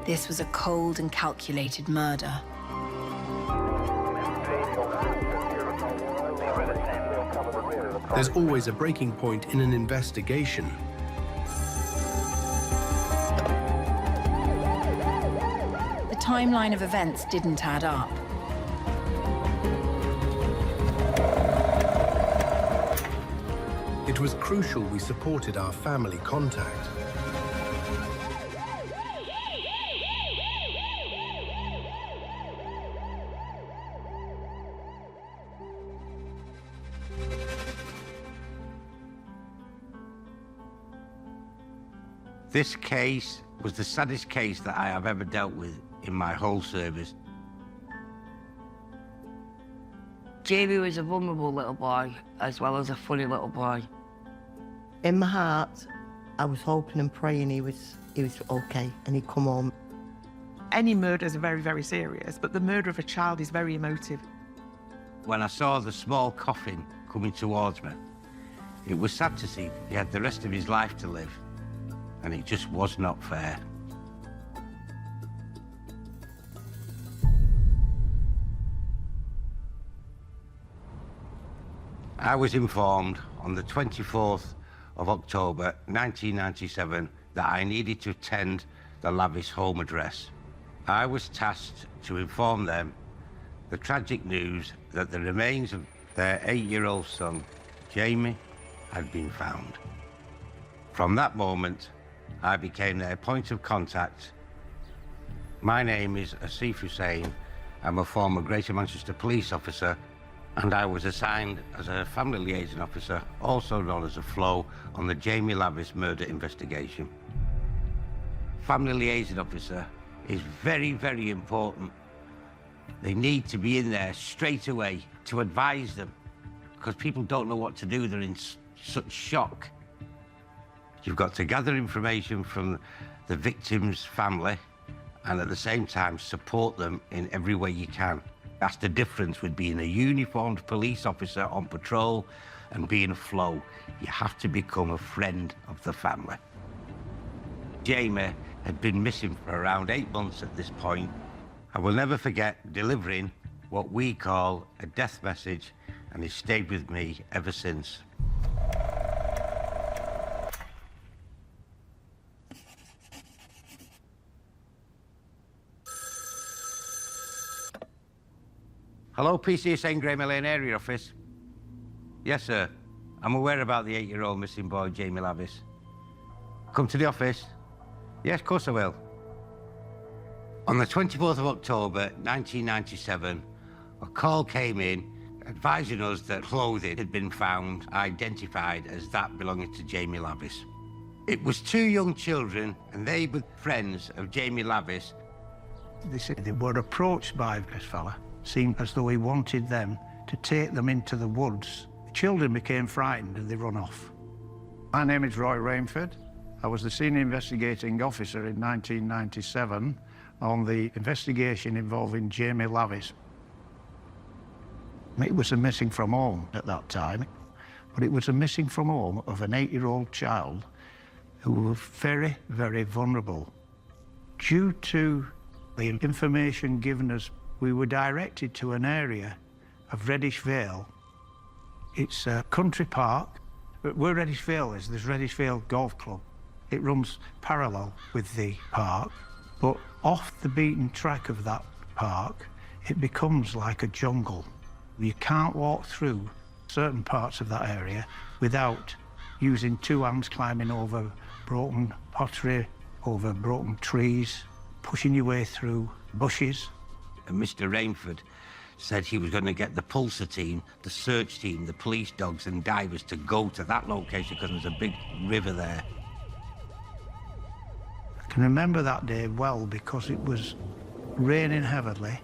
This was a cold and calculated murder. There's always a breaking point in an investigation. The timeline of events didn't add up. It was crucial we supported our family contact. This case was the saddest case that I have ever dealt with in my whole service. Jamie was a vulnerable little boy, as well as a funny little boy. In my heart, I was hoping and praying he was okay and he'd come home. Any murders are very, very serious, but the murder of a child is very emotive. When I saw the small coffin coming towards me, it was sad to see he had the rest of his life to live, and it just was not fair. I was informed on the 24th of October 1997 that I needed to attend the Lavis home address. I was tasked to inform them the tragic news that the remains of their 8-year-old son, Jamie, had been found. From that moment, I became their point of contact. My name is Asif Hussain. I'm a former Greater Manchester police officer, and I was assigned as a family liaison officer, also known as a FLO, on the Jamie Lavis murder investigation. Family liaison officer is very, very important. They need to be in there straight away to advise them, because people don't know what to do. They're in such shock. You've got to gather information from the victim's family and at the same time support them in every way you can. That's the difference with being a uniformed police officer on patrol and being a FLO. You have to become a friend of the family. Jamie had been missing for around 8 months at this point. I will never forget delivering what we call a death message, and it stayed with me ever since. Hello, PCSN Graham Lane area office. Yes, sir. I'm aware about the 8-year-old missing boy, Jamie Lavis. Come to the office? Yes, of course I will. On the 24th of October, 1997, a call came in advising us that clothing had been found, identified as that belonging to Jamie Lavis. It was 2 young children, and they were friends of Jamie Lavis. They said they were approached by this fella. Seemed as though he wanted them to take them into the woods. The children became frightened and they run off. My name is Roy Rainford. I was the senior investigating officer in 1997 on the investigation involving Jamie Lavis. It was a missing from home at that time, but it was a missing from home of an 8-year-old child who was very, very vulnerable. Due to the information given us, we were directed to an area of Reddish Vale. It's a country park. Where Reddish Vale is, there's Reddish Vale Golf Club. It runs parallel with the park, but off the beaten track of that park, it becomes like a jungle. You can't walk through certain parts of that area without using 2 hands climbing over broken pottery, over broken trees, pushing your way through bushes. And Mr. Rainford said he was going to get the Pulsar team, the search team, the police dogs and divers to go to that location because there's a big river there. I can remember that day well because it was raining heavily,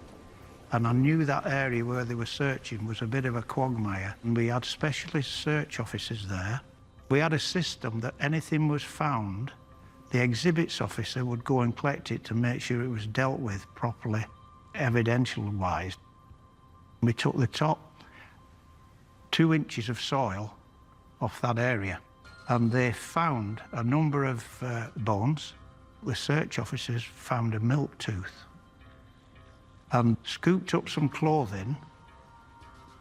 and I knew that area where they were searching was a bit of a quagmire, and we had specialist search officers there. We had a system that anything was found, the exhibits officer would go and collect it to make sure it was dealt with properly, evidential-wise. We took the top 2 inches of soil off that area, and they found a number of bones, The search officers found a milk tooth and scooped up some clothing,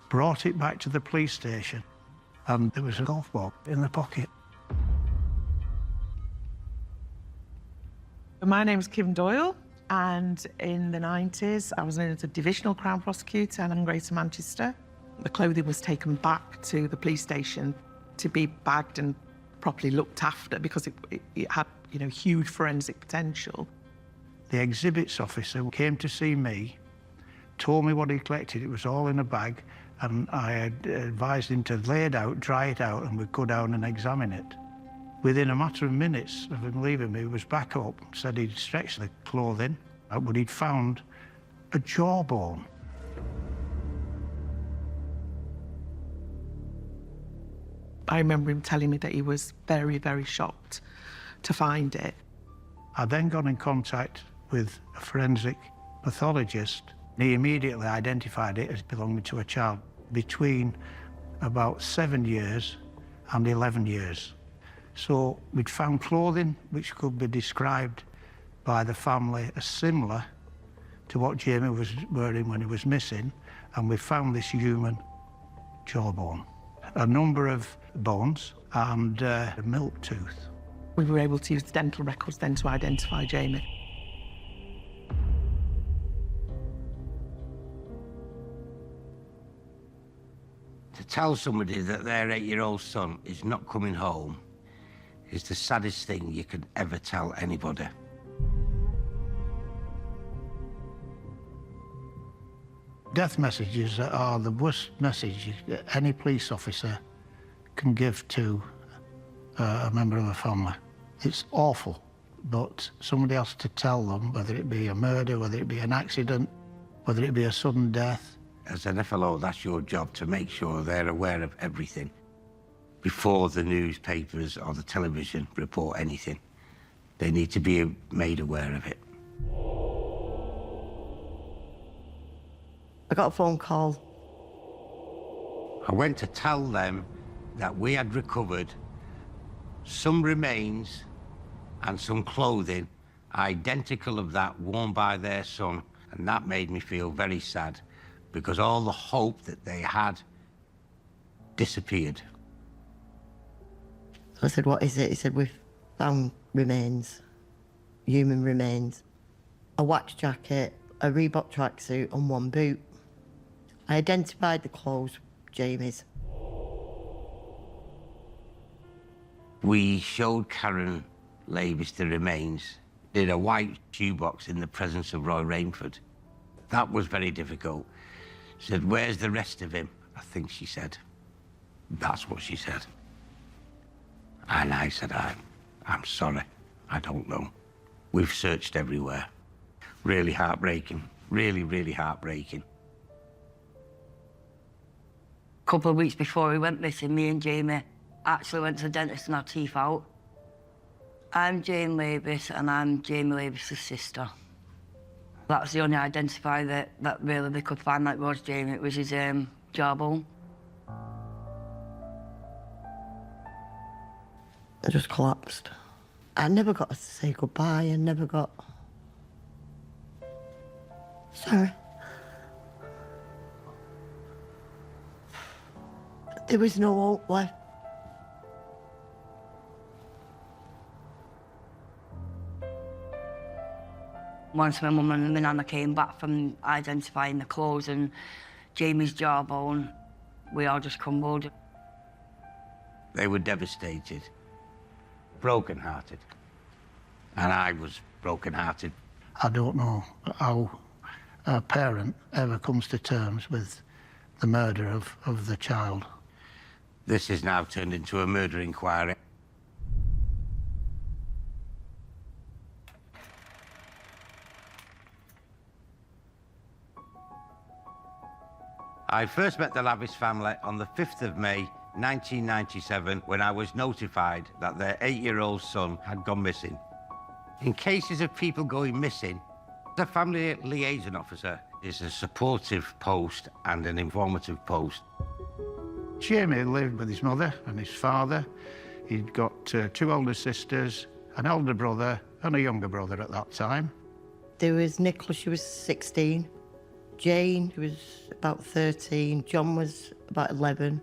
brought it back to the police station, and there was a golf ball in the pocket. My name's Kim Doyle, and in the 90s, I was known as a divisional Crown Prosecutor in Greater Manchester. The clothing was taken back to the police station to be bagged and properly looked after because it had, you know, huge forensic potential. The exhibits officer came to see me, told me what he collected. It was all in a bag, and I had advised him to lay it out, dry it out, and we'd go down and examine it. Within a matter of minutes of him leaving me, he was back up, said he'd stretched the clothing, but he'd found a jawbone. I remember him telling me that he was very, very shocked to find it. I then got in contact with a forensic pathologist. He immediately identified it as belonging to a child between about 7 years and 11 years. So we'd found clothing which could be described by the family as similar to what Jamie was wearing when he was missing, and we found this human jawbone, a number of bones, and a milk tooth. We were able to use the dental records then to identify Jamie. To tell somebody that their 8-year-old son is not coming home is the saddest thing you could ever tell anybody. Death messages are the worst message that any police officer can give to a member of a family. It's awful, but somebody has to tell them, whether it be a murder, whether it be an accident, whether it be a sudden death. As an FLO, that's your job, to make sure they're aware of everything before the newspapers or the television report anything. They need to be made aware of it. I got a phone call. I went to tell them that we had recovered some remains and some clothing identical of that worn by their son, and that made me feel very sad because all the hope that they had disappeared. I said, what is it? He said, we've found remains, human remains, a wax jacket, a Reebok tracksuit and one boot. I identified the clothes, Jamie's. We showed Karen Lavis the remains in a white shoebox in the presence of Roy Rainford. That was very difficult. She said, where's the rest of him? I think she said. That's what she said. And I said, I'm sorry, I don't know. We've searched everywhere. Really heartbreaking, really, really heartbreaking. A couple of weeks before he went missing, me and Jamie actually went to the dentist and had teeth out. I'm Jane Lavis and I'm Jamie Lavis' sister. That's the only identifier that really they could find that was Jamie. It was his jawbone. I just collapsed. I never got to say goodbye. I never got... Sorry. There was no hope left. Once my mum and my nana came back from identifying the clothes and Jamie's jawbone, we all just crumbled. They were devastated, broken-hearted. And I was broken-hearted. I don't know how a parent ever comes to terms with the murder of the child. This is now turned into a murder inquiry. I first met the Lavis family on the 5th of May, 1997, when I was notified that their 8-year-old son had gone missing. In cases of people going missing, the family liaison officer is a supportive post and an informative post. Jamie lived with his mother and his father. He'd got 2 older sisters, an elder brother, and a younger brother at that time. There was Nicola, she was 16. Jane, who was about 13. John was about 11.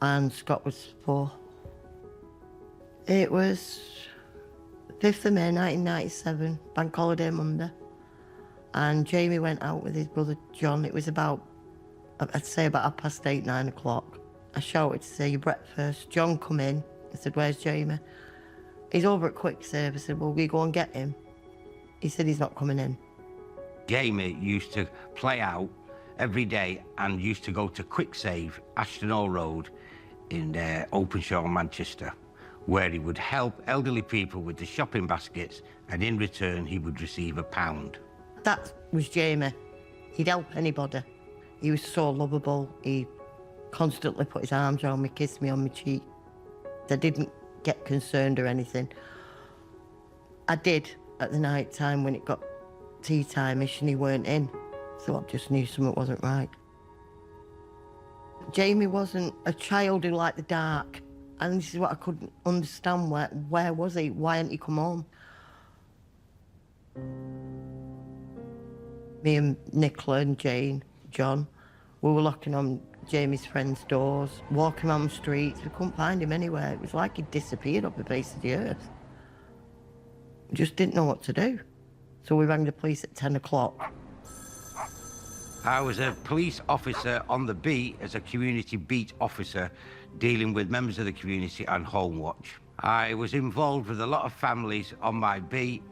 And Scott was 4. It was 5th of May 1997, bank holiday Monday. And Jamie went out with his brother John. It was about, I'd say about 8:30, 9 o'clock. I shouted to say, your breakfast. John come in. I said, where's Jamie? He's over at Quick Save. I said, well, we go and get him. He said he's not coming in. Jamie used to play out every day and used to go to Quick Save, Ashton Hall Road in Openshaw, Manchester, where he would help elderly people with the shopping baskets, and in return he would receive £1. That was Jamie. He'd help anybody. He was so lovable. He constantly put his arms around me, kissed me on my cheek. I didn't get concerned or anything. I did at the night time when it got tea time-ish and he weren't in. So I just knew something wasn't right. Jamie wasn't a child who liked the dark. And this is what I couldn't understand. Where was he? Why hadn't he come home? Me and Nicola and Jane, John, we were locking on Jamie's friends' doors, walking on the streets. We couldn't find him anywhere. It was like he'd disappeared off the face of the earth. We just didn't know what to do. So we rang the police at 10 o'clock. I was a police officer on the beat as a community beat officer, dealing with members of the community and Home Watch. I was involved with a lot of families on my beat,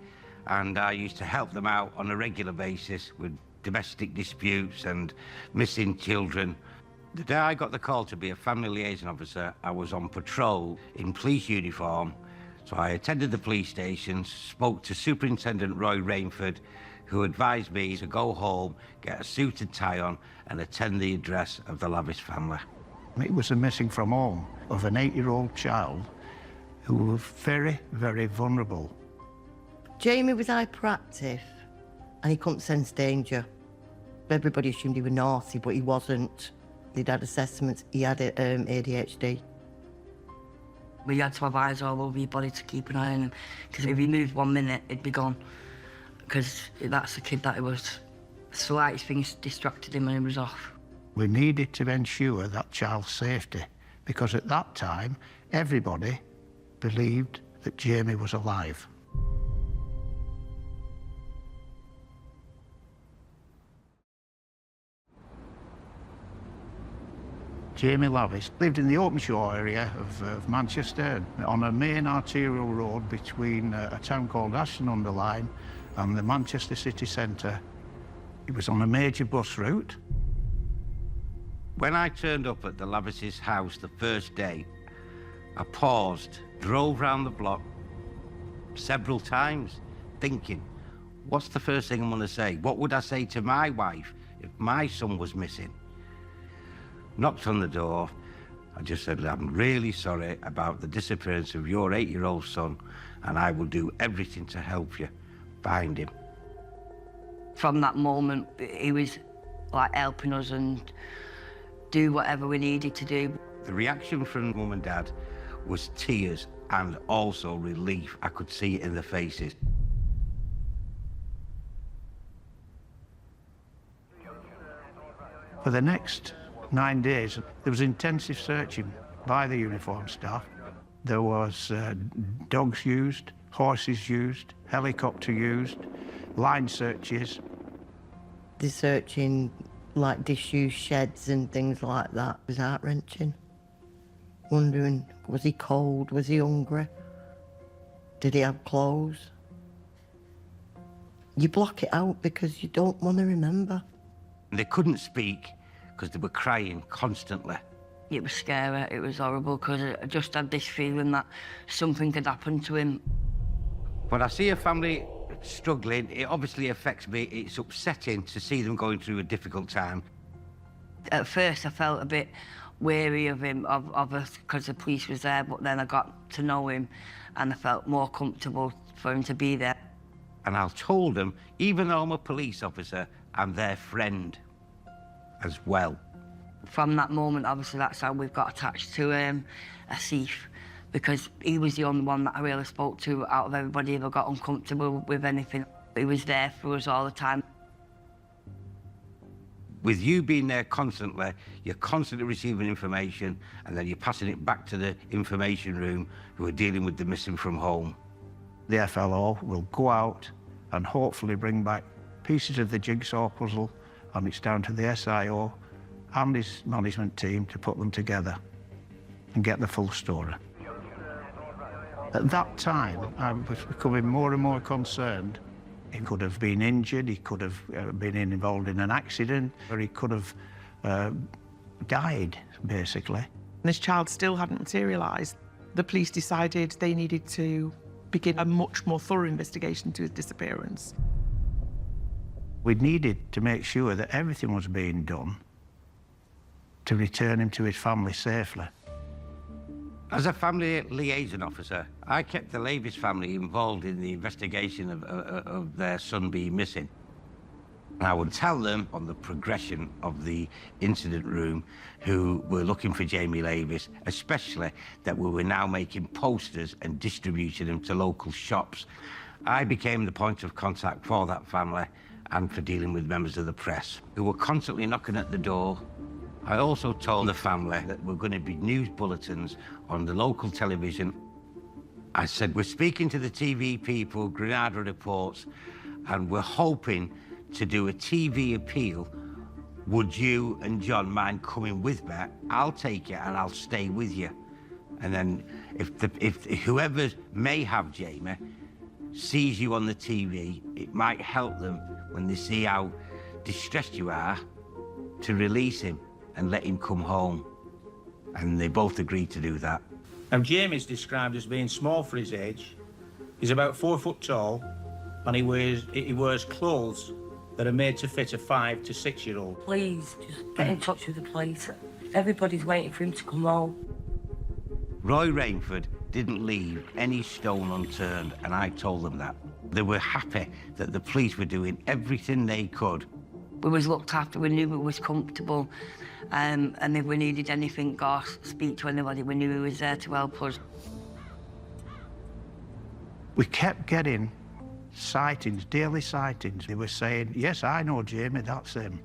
and I used to help them out on a regular basis with domestic disputes and missing children. The day I got the call to be a family liaison officer, I was on patrol in police uniform. So I attended the police station, spoke to Superintendent Roy Rainford, who advised me to go home, get a suit and tie on, and attend the address of the Lavish family. It was a missing from home of an 8-year-old child who was very, very vulnerable. Jamie was hyperactive and he couldn't sense danger. Everybody assumed he was naughty, but he wasn't. He'd had assessments, he had ADHD. We had to have eyes all over your body to keep an eye on him, because if he moved 1 minute, he'd be gone. Because that's the kid that he was. The slightest thing distracted him and he was off. We needed to ensure that child's safety, because at that time, everybody believed that Jamie was alive. Jamie Lavish lived in the Openshaw area of Manchester, on a main arterial road between a town called Ashton-under-Lyne and the Manchester city centre. It was on a major bus route. When I turned up at the Lavish's house the first day, I paused, drove round the block several times, thinking, what's the first thing I'm going to say? What would I say to my wife if my son was missing? Knocked on the door. I just said, I'm really sorry about the disappearance of your 8-year-old son, and I will do everything to help you find him. From that moment, he was like helping us and do whatever we needed to do. The reaction from Mum and Dad was tears and also relief. I could see it in their faces. For the next 9 days, there was intensive searching by the uniformed staff. There was dogs used, horses used, helicopter used, line searches. The searching, like disused sheds and things like that, was heart-wrenching. Wondering, was he cold? Was he hungry? Did he have clothes? You block it out because you don't want to remember. They couldn't speak because they were crying constantly. It was scary, it was horrible, because I just had this feeling that something had happened to him. When I see a family struggling, it obviously affects me. It's upsetting to see them going through a difficult time. At first I felt a bit wary of him, of us, because the police was there, but then I got to know him and I felt more comfortable for him to be there. And I told them, even though I'm a police officer, I'm their friend as well. From that moment, obviously, that's how we've got attached to Asif, because he was the only one that I really spoke to out of everybody if I got uncomfortable with anything. He was there for us all the time. With you being there constantly, you're constantly receiving information and then you're passing it back to the information room who are dealing with the missing from home. The FLO will go out and hopefully bring back pieces of the jigsaw puzzle, and it's down to the SIO and his management team to put them together and get the full story. At that time, I was becoming more and more concerned. He could have been injured, he could have been involved in an accident, or he could have died, basically. This child still hadn't materialised. The police decided they needed to begin a much more thorough investigation into his disappearance. We needed to make sure that everything was being done to return him to his family safely. As a family liaison officer, I kept the Lavis family involved in the investigation of their son being missing. I would tell them on the progression of the incident room who were looking for Jamie Lavis, especially that we were now making posters and distributing them to local shops. I became the point of contact for that family and for dealing with members of the press who were constantly knocking at the door. I also told the family that we're going to be news bulletins on the local television. I said, we're speaking to the TV people, Granada Reports, and we're hoping to do a TV appeal. Would you and John mind coming with me? I'll take it and I'll stay with you. And then if whoever may have Jamie sees you on the TV, it might help them when they see how distressed you are to release him and let him come home. And they both agreed to do that. Now, Jamie's described as being small for his age. He's about 4 foot tall, and he wears clothes that are made to fit a 5 to 6 year old. Please, just get in touch with the police. Everybody's waiting for him to come home. Roy Rainford didn't leave any stone unturned, and I told them that. They were happy that the police were doing everything they could. We was looked after, we knew we was comfortable, and if we needed anything or speak to anybody, we knew he was there to help us. We kept getting sightings, daily sightings. They were saying, yes, I know Jamie, that's him.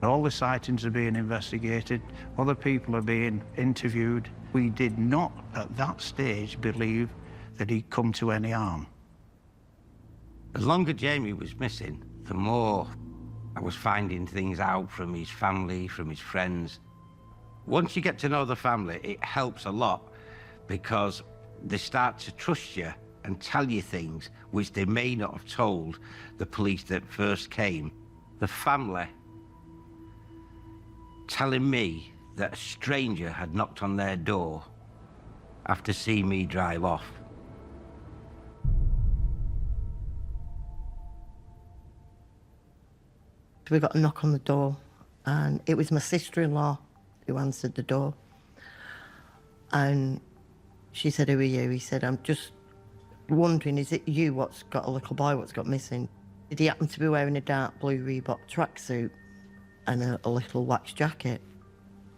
All the sightings are being investigated, other people are being interviewed. We did not, at that stage, believe that he'd come to any harm. The longer Jamie was missing, the more I was finding things out from his family, from his friends. Once you get to know the family, it helps a lot because they start to trust you and tell you things which they may not have told the police that first came. The family telling me that a stranger had knocked on their door after seeing me drive off. We got a knock on the door, and it was my sister-in-law who answered the door. And she said, "Who are you?" He said, "I'm just wondering, is it you what's got a little boy what's got missing?" Did he happen to be wearing a dark blue Reebok tracksuit and a little wax jacket?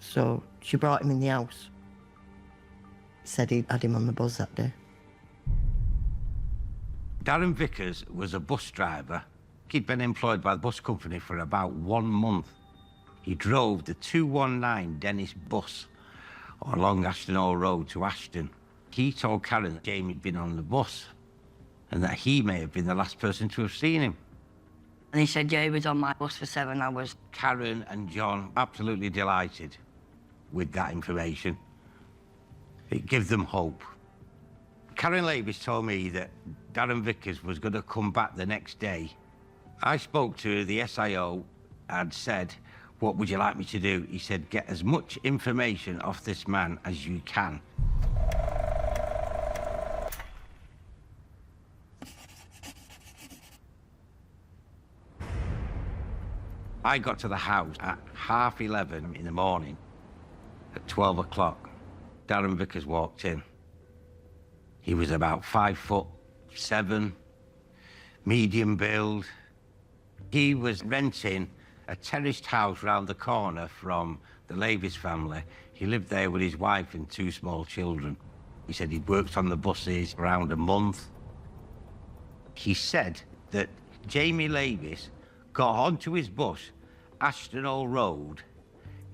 So she brought him in the house. Said he'd had him on the buzz that day. Darren Vickers was a bus driver. He'd been employed by the bus company for about 1 month. He drove the 219 Dennis bus along Ashton Hall Road to Ashton. He told Karen that Jamie had been on the bus and that he may have been the last person to have seen him. And he said, yeah, he was on my bus for 7 hours. Karen and John absolutely delighted with that information. It gave them hope. Karen Lavis told me that Darren Vickers was going to come back the next day. I spoke to the SIO and said, what would you like me to do? He said, get as much information off this man as you can. I got to the house at 11:30 in the morning. At 12 o'clock, Darren Vickers walked in. He was about 5'7", medium build. He was renting a terraced house round the corner from the Lavis family. He lived there with his wife and 2 small children. He said he'd worked on the buses around a month. He said that Jamie Lavis got onto his bus, Ashton Hall Road,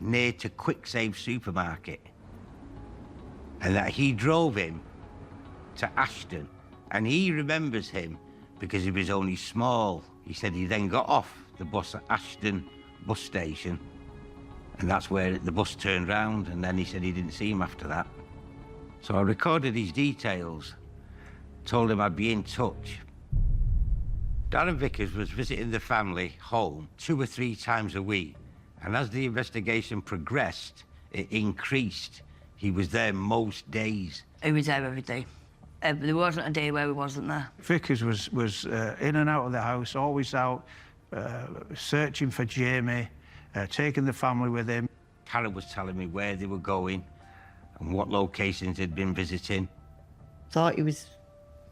near to Quicksave supermarket, and that he drove him to Ashton, and he remembers him because he was only small. He said he then got off the bus at Ashton bus station, and that's where the bus turned round, and then he said he didn't see him after that. So I recorded his details, told him I'd be in touch. Darren Vickers was visiting the family home 2 or 3 times a week, and as the investigation progressed, it increased. He was there most days. He was there every day. There wasn't a day where he wasn't there. Vickers was in and out of the house, always out, searching for Jamie, taking the family with him. Karen was telling me where they were going and what locations they'd been visiting. Thought he was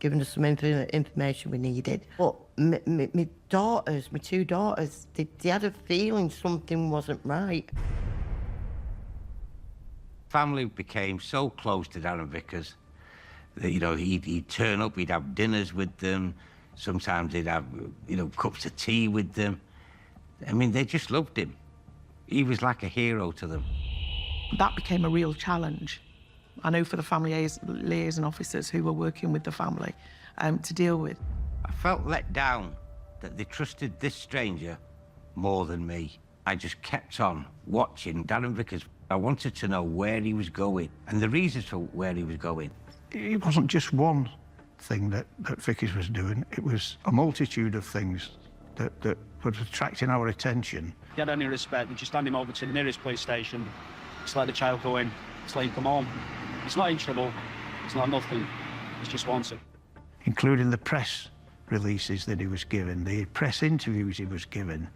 giving us some information we needed. But my daughters, my 2 daughters, they had a feeling something wasn't right. Family became so close to Darren Vickers that, you know, he'd turn up, he'd have dinners with them. Sometimes they'd have, you know, cups of tea with them. I mean, they just loved him. He was like a hero to them. That became a real challenge. I know for the family liaison officers who were working with the family to deal with. I felt let down that they trusted this stranger more than me. I just kept on watching Darren Vickers. I wanted to know where he was going and the reasons for where he was going. It wasn't just one thing that Vickers was doing. It was a multitude of things that was attracting our attention. If you had any respect, would you stand him over to the nearest police station, just let the child go in, just let him come home. It's not in trouble, it's not nothing, it's just wanted. Including the press releases that he was given, the press interviews he was given,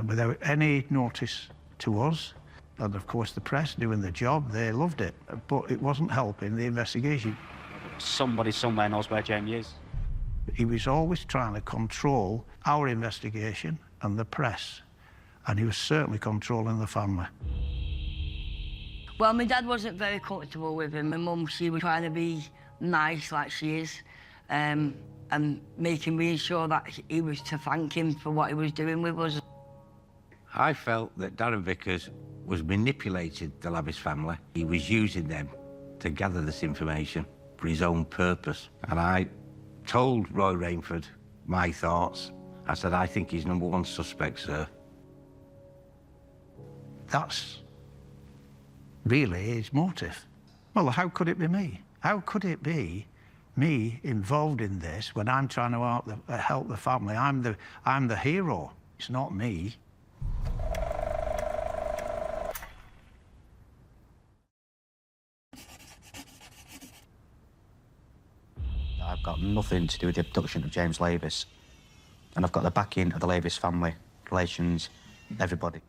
without any notice to us. And of course the press doing the job, they loved it, but it wasn't helping the investigation. Somebody somewhere knows where Jamie is. He was always trying to control our investigation and the press, and he was certainly controlling the family. Well, my dad wasn't very comfortable with him. My mum, she was trying to be nice like she is, and making me sure that he was to thank him for what he was doing with us. I felt that Darren Vickers was manipulating the Lavis family. He was using them to gather this information for his own purpose. And I told Roy Rainford my thoughts. I said, I think he's #1 suspect, sir. That's really his motive. Well, how could it be me? How could it be me involved in this when I'm trying to help the family? I'm the hero. It's not me. I've got nothing to do with the abduction of James Lavis, and I've got the backing of the Lavis family, relations, everybody.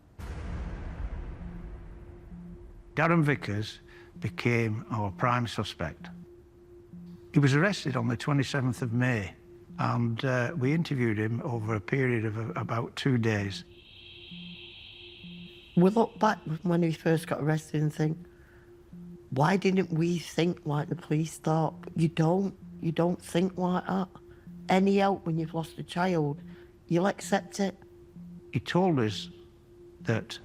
Darren Vickers became our prime suspect. He was arrested on the 27th of May, and we interviewed him over a period of about 2 days. We look back when he first got arrested and think, why didn't we think like the police thought? You don't think like that. Any help when you've lost a child, you'll accept it. He told us that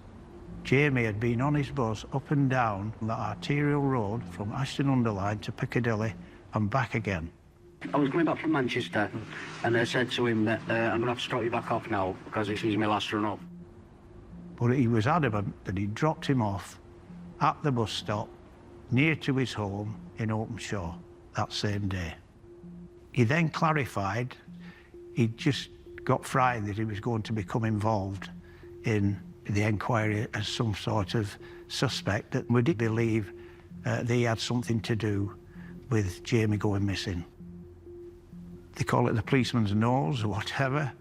Jamie had been on his bus up and down the arterial road from Ashton-under-Lyne to Piccadilly and back again. I was going back from Manchester and I said to him that I'm going to have to stop you back off now because this is my last run up. But he was adamant that he dropped him off at the bus stop near to his home in Openshaw that same day. He then clarified he just got frightened that he was going to become involved in the inquiry as some sort of suspect, that we did believe that he had something to do with Jamie going missing. They call it the policeman's nose or whatever.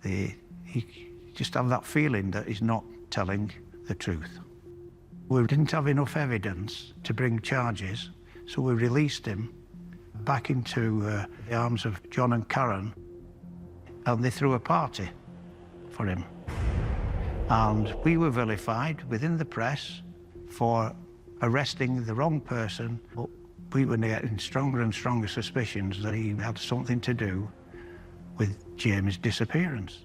He just have that feeling that he's not telling the truth. We didn't have enough evidence to bring charges, so we released him back into the arms of John and Karen, and they threw a party for him. And we were vilified within the press for arresting the wrong person. But We were getting stronger and stronger suspicions that he had something to do with Jamie's disappearance.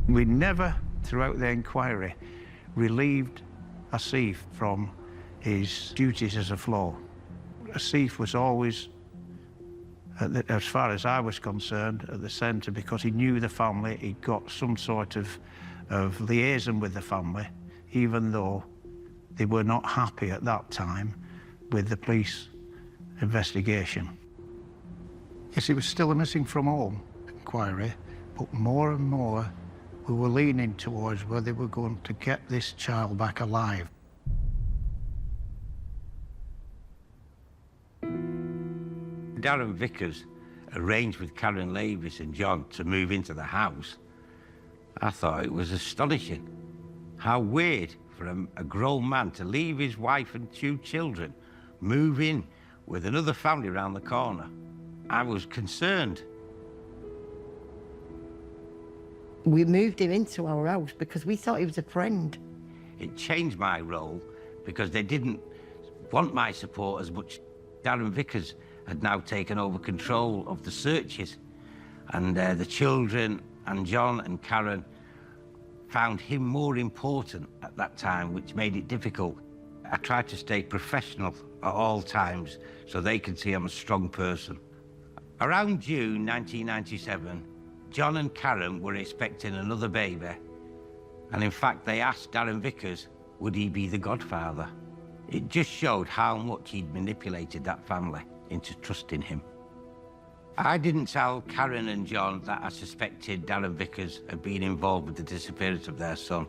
We never, throughout the inquiry, relieved Asif from his duties as a floor. Asif was always, as far as I was concerned, at the centre because he knew the family. He'd got some sort of liaison with the family, even though they were not happy at that time with the police investigation. Yes, it was still a missing from home inquiry, but more and more we were leaning towards whether we were going to get this child back alive. Darren Vickers arranged with Karen Lavis and John to move into the house. I thought it was astonishing. How weird for a grown man to leave his wife and 2 children, move in with another family around the corner. I was concerned. We moved him into our house because we thought he was a friend. It changed my role because they didn't want my support as much. Darren Vickers had now taken over control of the searches, and the children and John and Karen found him more important at that time, which made it difficult. I tried to stay professional at all times so they could see I'm a strong person. Around June 1997, John and Karen were expecting another baby, and in fact they asked Darren Vickers would he be the godfather. It just showed how much he'd manipulated that family into trusting him. I didn't tell Karen and John that I suspected Darren Vickers had been involved with the disappearance of their son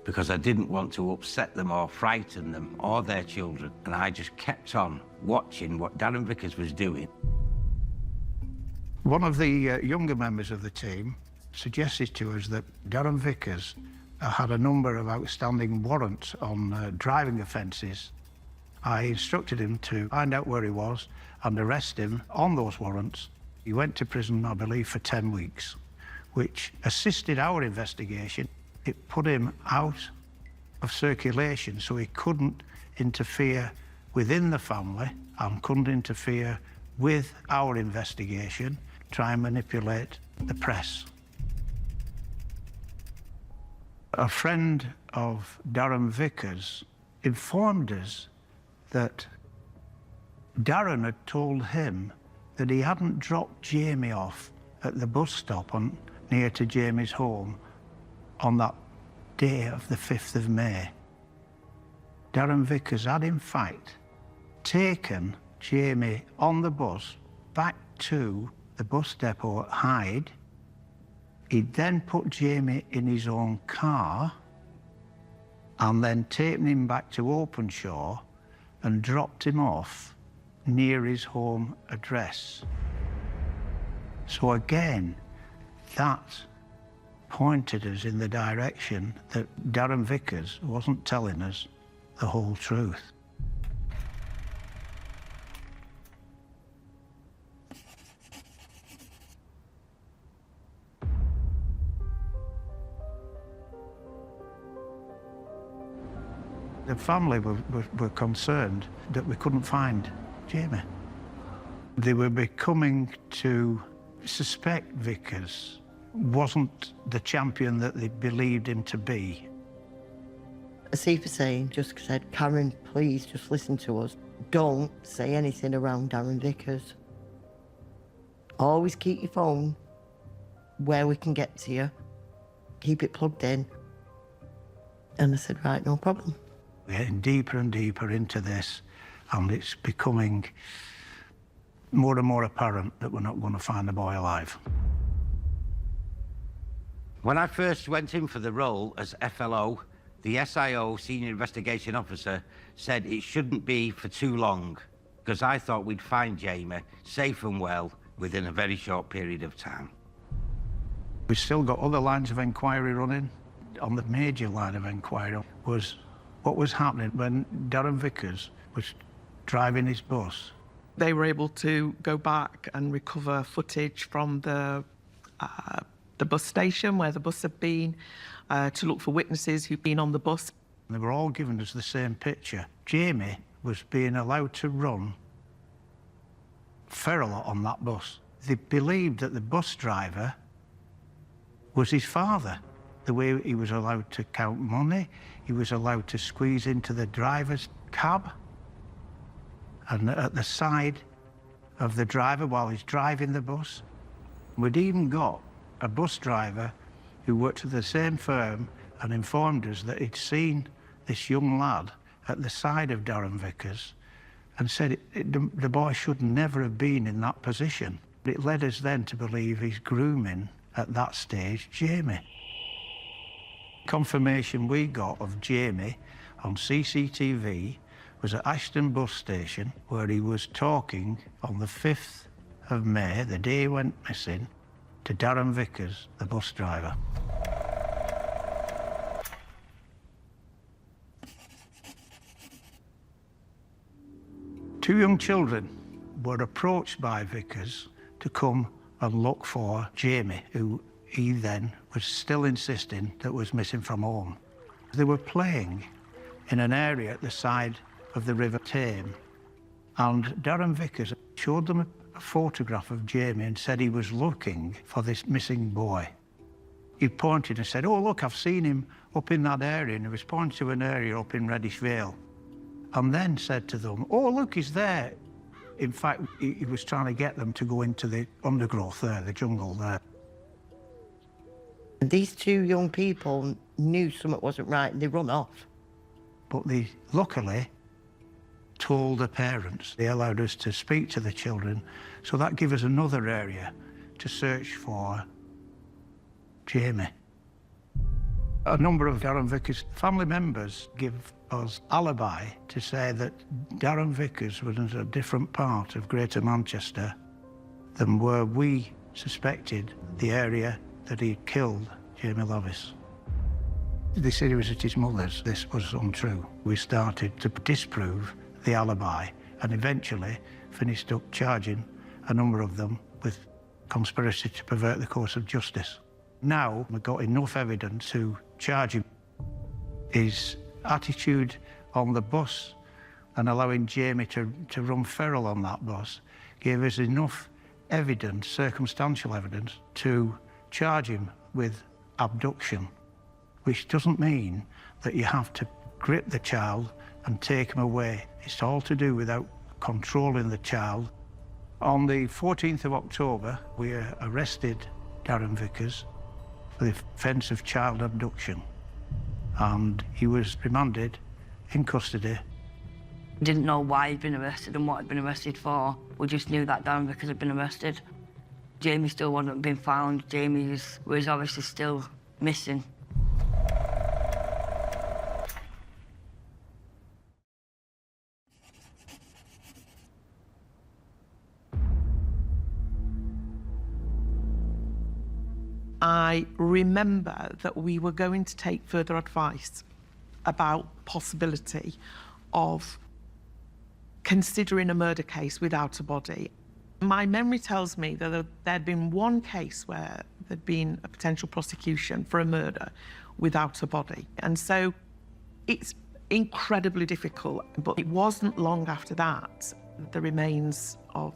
because I didn't want to upset them or frighten them or their children, and I just kept on watching what Darren Vickers was doing. One of the younger members of the team suggested to us that Darren Vickers had a number of outstanding warrants on driving offences. I instructed him to find out where he was and arrest him on those warrants. He went to prison, I believe, for 10 weeks, which assisted our investigation. It put him out of circulation, so he couldn't interfere within the family and couldn't interfere with our investigation, try and manipulate the press. A friend of Darren Vickers informed us that Darren had told him that he hadn't dropped Jamie off at the bus stop near to Jamie's home on that day of the 5th of May. Darren Vickers had, in fact, taken Jamie on the bus back to the bus depot at Hyde. He'd then put Jamie in his own car and then taken him back to Openshaw and dropped him off near his home address. So again, that pointed us in the direction that Darren Vickers wasn't telling us the whole truth. The family were concerned that we couldn't find Jamie. They were beginning to suspect Vickers wasn't the champion that they believed him to be. Asif Hussain just said, Karen, please just listen to us. Don't say anything around Darren Vickers. Always keep your phone where we can get to you. Keep it plugged in. And I said, right, no problem. We're getting deeper and deeper into this, and it's becoming more and more apparent that we're not going to find the boy alive. When I first went in for the role as FLO, the SIO, Senior Investigation Officer, said it shouldn't be for too long, because I thought we'd find Jamie safe and well within a very short period of time. We've still got other lines of inquiry running. On the major line of inquiry was what was happening when Darren Vickers was driving his bus. They were able to go back and recover footage from the bus station where the bus had been, to look for witnesses who'd been on the bus. They were all giving us the same picture. Jamie was being allowed to run feral on that bus. They believed that the bus driver was his father. The way he was allowed to count money, he was allowed to squeeze into the driver's cab and at the side of the driver while he's driving the bus. We'd even got a bus driver who worked at the same firm and informed us that he'd seen this young lad at the side of Darren Vickers and said the boy should never have been in that position. It led us then to believe he's grooming, at that stage, Jamie. Confirmation we got of Jamie on CCTV was at Ashton bus station, where he was talking on the 5th of May, the day he went missing, to Darren Vickers, the bus driver. Two young children were approached by Vickers to come and look for Jamie, who he then was still insisting that was missing from home. They were playing in an area at the side of the River Tame, and Darren Vickers showed them a photograph of Jamie and said he was looking for this missing boy. He pointed and said, "Oh, look, I've seen him up in that area," and he was pointing to an area up in Reddish Vale, and then said to them, "Oh, look, he's there." In fact, he was trying to get them to go into the undergrowth there, the jungle there. These two young people knew something wasn't right and they run off. But they luckily told the parents. They allowed us to speak to the children, so that gave us another area to search for Jamie. A number of Darren Vickers family members give us alibi to say that Darren Vickers was in a different part of Greater Manchester than where we suspected the area that he killed Jamie Lavis. They said he was at his mother's. This was untrue. We started to disprove the alibi and eventually finished up charging a number of them with conspiracy to pervert the course of justice. Now we've got enough evidence to charge him. His attitude on the bus and allowing Jamie to run feral on that bus gave us enough evidence, circumstantial evidence, to charge him with abduction, which doesn't mean that you have to grip the child and take him away. It's all to do without controlling the child. On the 14th of October, we arrested Darren Vickers for the offence of child abduction, and he was remanded in custody. We didn't know why he'd been arrested and what he'd been arrested for. We just knew that Darren Vickers had been arrested. Jamie still wasn't been found. Jamie was obviously still missing. I remember that we were going to take further advice about possibility of considering a murder case without a body. My memory tells me that there'd been one case where there'd been a potential prosecution for a murder without a body. And so it's incredibly difficult, but it wasn't long after that the remains of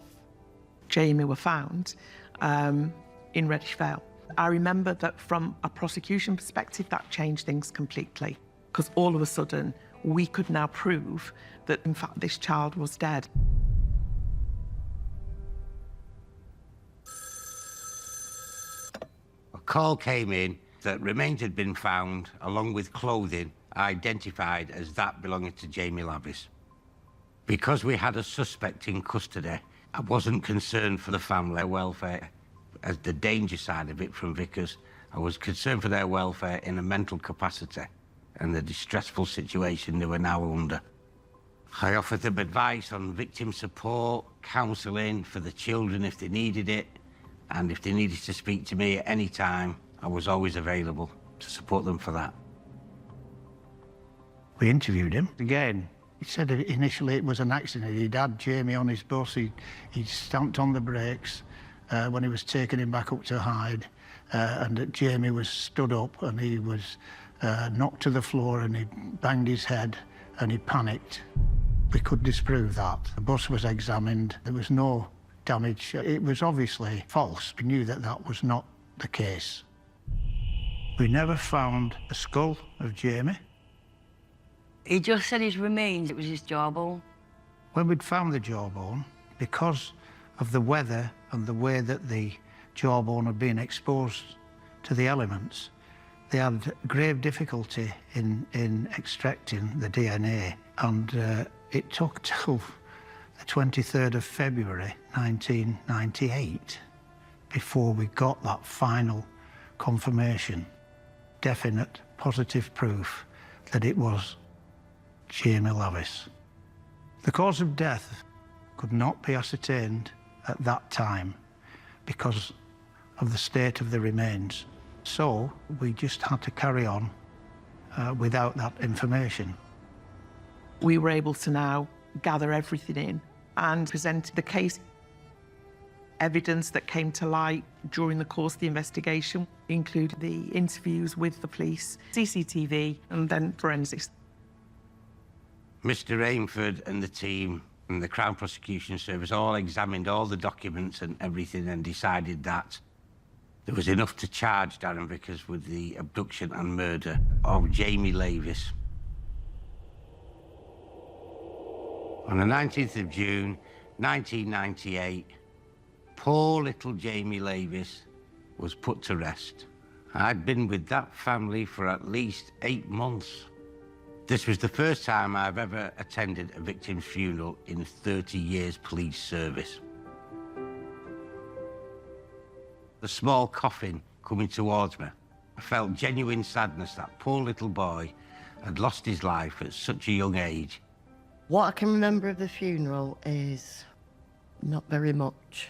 Jamie were found in Reddish Vale. I remember that from a prosecution perspective, that changed things completely, because all of a sudden we could now prove that, in fact, this child was dead. A call came in that remains had been found, along with clothing, identified as that belonging to Jamie Lavis. Because we had a suspect in custody, I wasn't concerned for the family welfare. As the danger side of it from Vickers, I was concerned for their welfare in a mental capacity and the distressful situation they were now under. I offered them advice on victim support, counselling for the children if they needed it, and if they needed to speak to me at any time, I was always available to support them for that. We interviewed him again. He said that initially it was an accident. He'd had Jamie on his bus, he stamped on the brakes when he was taking him back up to Hyde, and that Jamie was stood up and he was knocked to the floor and he banged his head and he panicked. We could disprove that. The bus was examined. There was no damage. It was obviously false. We knew that that was not the case. We never found the skull of Jamie. He just said his remains, it was his jawbone. When we'd found the jawbone, because of the weather and the way that the jawbone had been exposed to the elements, they had grave difficulty in extracting the DNA, and it took till the 23rd of February 1998 before we got that final confirmation, definite positive proof that it was Jamie Lavis. The cause of death could not be ascertained at that time because of the state of the remains. So we just had to carry on without that information. We were able to now gather everything in and present the case. Evidence that came to light during the course of the investigation included the interviews with the police, CCTV, and then forensics. Mr. Rainford and the team and the Crown Prosecution Service all examined all the documents and everything and decided that there was enough to charge Darren Vickers with the abduction and murder of Jamie Lavis. On the 19th of June, 1998, poor little Jamie Lavis was put to rest. I'd been with that family for at least 8 months. This was the first time I've ever attended a victim's funeral in 30 years police service. The small coffin coming towards me, I felt genuine sadness that poor little boy had lost his life at such a young age. What I can remember of the funeral is not very much.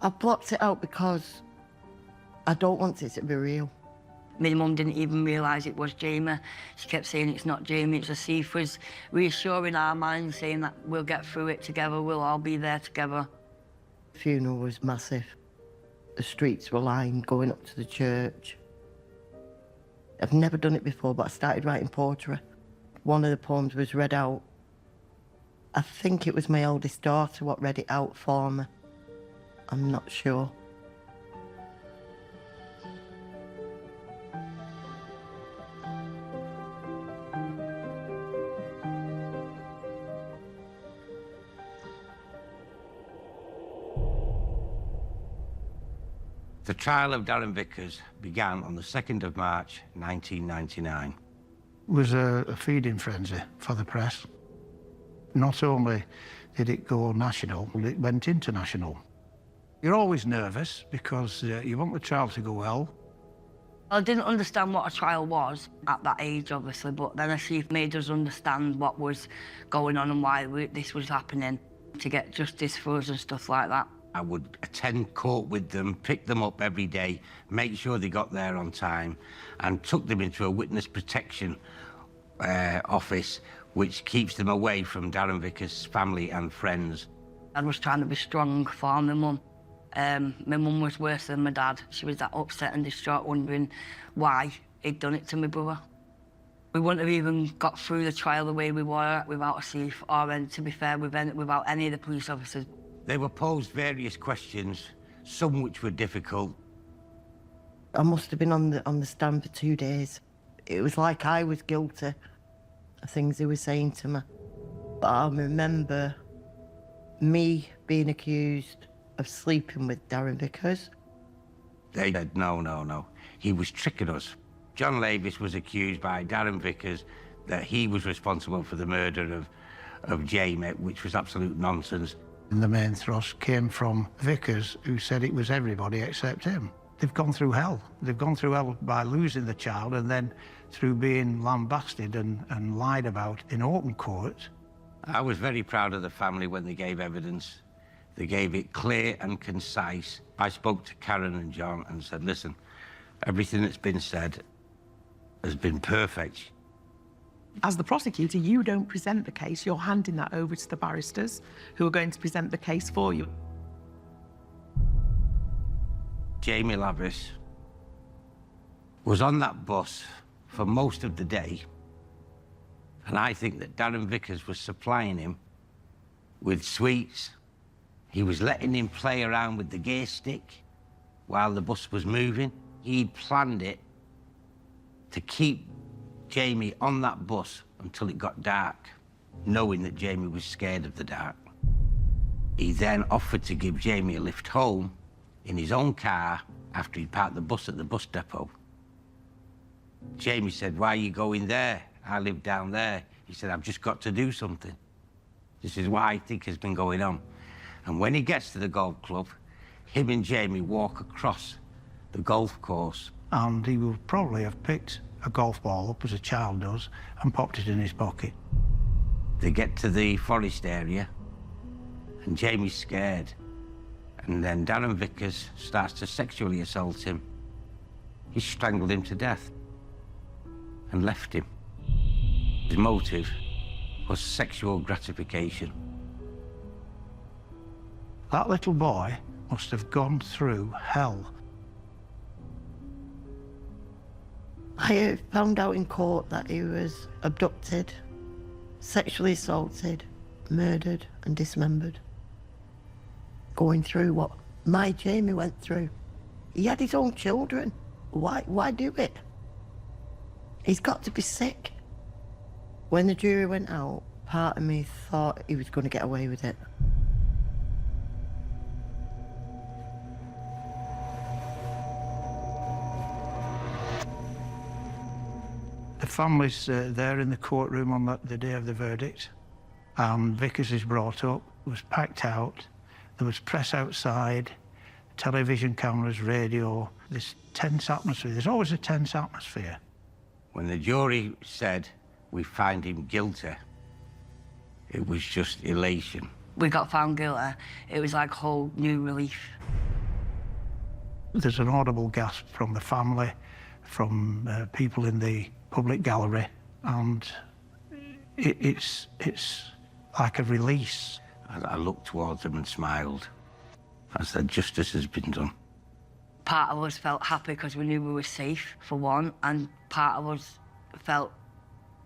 I blocked it out because I don't want it to be real. My mum didn't even realise it was Jamie. She kept saying it's not Jamie, it's a thief. Was reassuring our minds, saying that we'll get through it together, we'll all be there together. The funeral was massive. The streets were lined going up to the church. I've never done it before, but I started writing poetry. One of the poems was read out. I think it was my oldest daughter what read it out for me. I'm not sure. The trial of Darren Vickers began on the 2nd of March, 1999. It was a feeding frenzy for the press. Not only did it go national, it went international. You're always nervous because you want the trial to go well. I didn't understand what a trial was at that age, obviously, but then I see it made us understand what was going on and why this was happening, to get justice for us and stuff like that. I would attend court with them, pick them up every day, make sure they got there on time, and took them into a witness protection office, which keeps them away from Darren Vickers' family and friends. I was trying to be strong for my mum. My mum was worse than my dad. She was that upset and distraught, wondering why he'd done it to my brother. We wouldn't have even got through the trial the way we were without a thief, or, to be fair, without any of the police officers. They were posed various questions, some which were difficult. I must have been on the stand for 2 days. It was like I was guilty of things they were saying to me. But I remember me being accused of sleeping with Darren Vickers. They said, no. He was tricking us. John Lavis was accused by Darren Vickers that he was responsible for the murder of Jamie, which was absolute nonsense. And the main thrust came from Vickers, who said it was everybody except him. They've gone through hell. They've gone through hell by losing the child and then through being lambasted and lied about in open court. I was very proud of the family when they gave evidence. They gave it clear and concise. I spoke to Karen and John and said, listen, everything that's been said has been perfect. As the prosecutor, you don't present the case, you're handing that over to the barristers who are going to present the case for you. Jamie Lavis was on that bus for most of the day, and I think that Darren Vickers was supplying him with sweets He was letting him play around with the gear stick while the bus was moving. He'd planned it to keep Jamie on that bus until it got dark, knowing that Jamie was scared of the dark. He then offered to give Jamie a lift home in his own car after he'd parked the bus at the bus depot. Jamie said, "Why are you going there? I live down there." He said, "I've just got to do something. This is what I think has been going on." And when he gets to the golf club, him and Jamie walk across the golf course. And he would probably have picked a golf ball up as a child does and popped it in his pocket. They get to the forest area, and Jamie's scared. And then Darren Vickers starts to sexually assault him. He strangled him to death and left him. His motive was sexual gratification. That little boy must have gone through hell. I found out in court that he was abducted, sexually assaulted, murdered and dismembered. Going through what my Jamie went through. He had his own children. Why do it? He's got to be sick. When the jury went out, part of me thought he was going to get away with it. The family's there in the courtroom on the day of the verdict, and Vickers is brought up, was packed out. There was press outside, television cameras, radio. This tense atmosphere. There's always a tense atmosphere. When the jury said, "We find him guilty," it was just elation. We got found guilty. It was like whole new relief. There's an audible gasp from the family, from people in the public gallery, and it's like a release. I looked towards them and smiled. I said, "Justice has been done." Part of us felt happy because we knew we were safe, for one, and part of us felt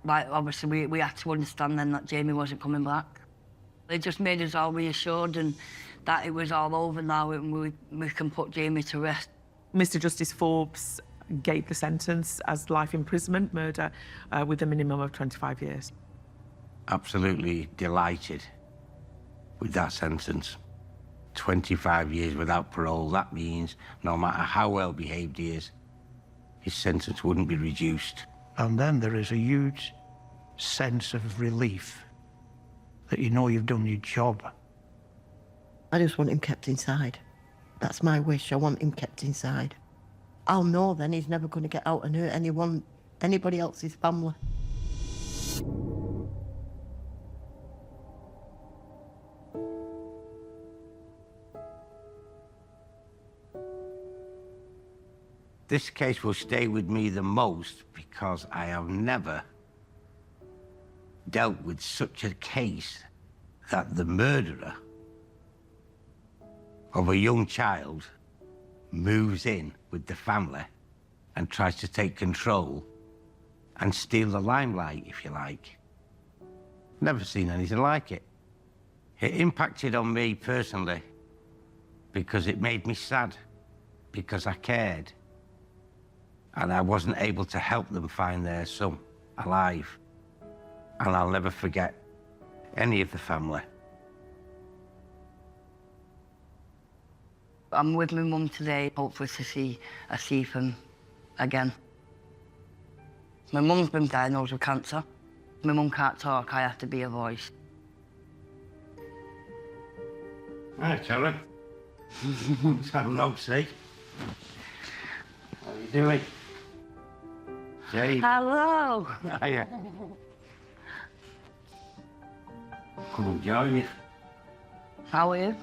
like, obviously, we had to understand then that Jamie wasn't coming back. It just made us all reassured and that it was all over now and we can put Jamie to rest. Mr. Justice Forbes gave the sentence as life imprisonment, murder, with a minimum of 25 years. Absolutely delighted with that sentence. 25 years without parole, that means no matter how well behaved he is, his sentence wouldn't be reduced. And then there is a huge sense of relief that you know you've done your job. I just want him kept inside. That's my wish. I want him kept inside. I'll know then he's never going to get out and hurt anybody else's family. This case will stay with me the most because I have never dealt with such a case that the murderer of a young child moves in with the family and tries to take control and steal the limelight, if you like. Never seen anything like it. It impacted on me personally because it made me sad, because I cared. And I wasn't able to help them find their son alive. And I'll never forget any of the family. I'm with my mum today, hopefully to see them again. My mum's been diagnosed with cancer. My mum can't talk, I have to be a voice. Hi, Karen. Let's have a look, see. How are you doing? Jay. Hello. Hiya. Come and join you. How are you?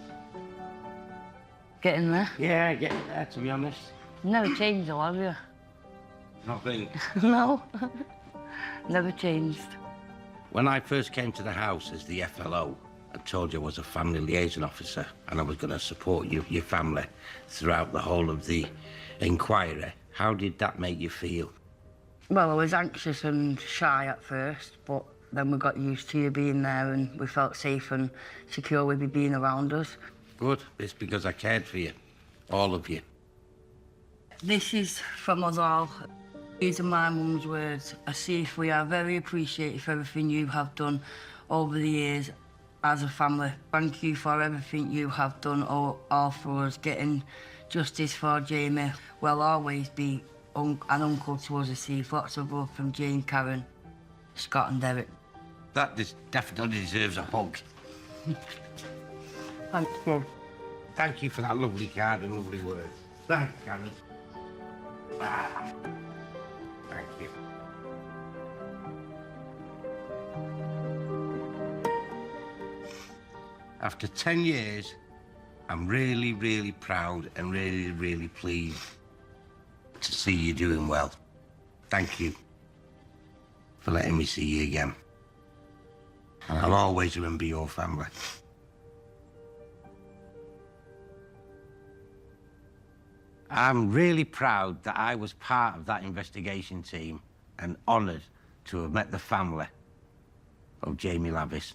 Getting there? Yeah, getting there, to be honest. Never changed though, have you? Nothing. No. Never changed. When I first came to the house as the FLO, I told you I was a family liaison officer and I was going to support your family throughout the whole of the inquiry. How did that make you feel? Well, I was anxious and shy at first, but then we got used to you being there and we felt safe and secure with you being around us. Good. It's because I cared for you, all of you. This is from us all. These are my mum's words. Asif, we are very appreciative for everything you have done over the years as a family. Thank you for everything you have done all for us. Getting justice for Jamie will always be an uncle to us, Asif. Lots of love from Jane, Karen, Scott and Derek. That definitely deserves a hug. Thanks, Mum. Thank you for that lovely card and lovely words. Thanks, Karen. Thank you. After 10 years, I'm really, really proud and really, really pleased to see you doing well. Thank you for letting me see you again. I'll always remember your family. I'm really proud that I was part of that investigation team and honoured to have met the family of Jamie Lavis.